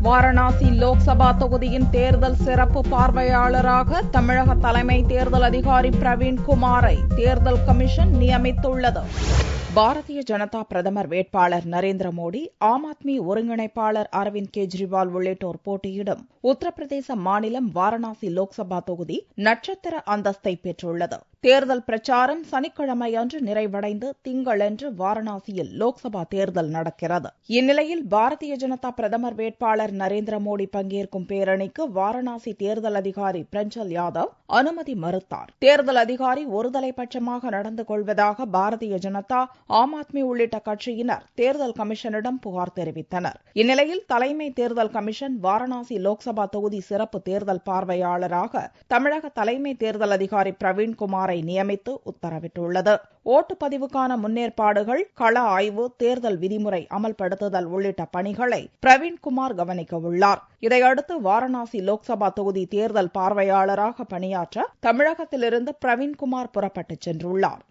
வாரணாசி லோக்சபா தொகுதியின் தேர்தல் சிறப்பு பார்வையாளராக தமிழக தலைமை தேர்தல் அதிகாரி பிரவீன்குமாரை தேர்தல் கமிஷன் நியமித்துள்ளது. பாரதிய ஜனதா பிரதமர் வேட்பாளர் நரேந்திர மோடி, ஆம் ஆத்மி ஒருங்கிணைப்பாளர் அரவிந்த் கெஜ்ரிவால் உள்ளிட்டோர் போட்டியிடும் உத்தரப்பிரதேச மாநிலம் வாரணாசி லோக்சபா தொகுதி நட்சத்திர அந்தஸ்தை பெற்றுள்ளது. தேர்தல் பிரச்சாரம் சனிக்கிழமையன்று நிறைவடைந்து திங்களன்று வாரணாசியில் லோக்சபா தேர்தல் நடக்கிறது. இந்நிலையில் பாரதிய ஜனதா பிரதமர் வேட்பாளர் நரேந்திர மோடி பங்கேற்கும் பேரணிக்கு வாரணாசி தேர்தல் அதிகாரி பிரஞ்சல் யாதவ் அனுமதி மறுத்தார். தேர்தல் அதிகாரி ஒருதலைபட்சமாக நடந்து கொள்வதாக பாரதிய ஜனதா, ஆம் ஆத்மி உள்ளிட்ட கட்சியினர் தேர்தல் கமிஷனிடம் புகார் தெரிவித்தனர். இந்நிலையில் தலைமை தேர்தல் கமிஷன் வாரணாசி லோக்சபா தொகுதி சிறப்பு தேர்தல் பார்வையாளராக தமிழக தலைமை தேர்தல் அதிகாரி பிரவீன்குமாரை நியமித்து உத்தரவிட்டுள்ளது. ஓட்டுப்பதிவுக்கான முன்னேற்பாடுகள், கள ஆய்வு, தேர்தல் விதிமுறை அமல்படுத்துதல் உள்ளிட்ட பணிகளை பிரவீன்குமார் கவனிக்க உள்ளார். இதையடுத்து வாரணாசி லோக்சபா தொகுதி தேர்தல் பார்வையாளராக பணியாற்ற தமிழகத்திலிருந்து பிரவீன்குமார் புறப்பட்டுச் சென்றுள்ளார்.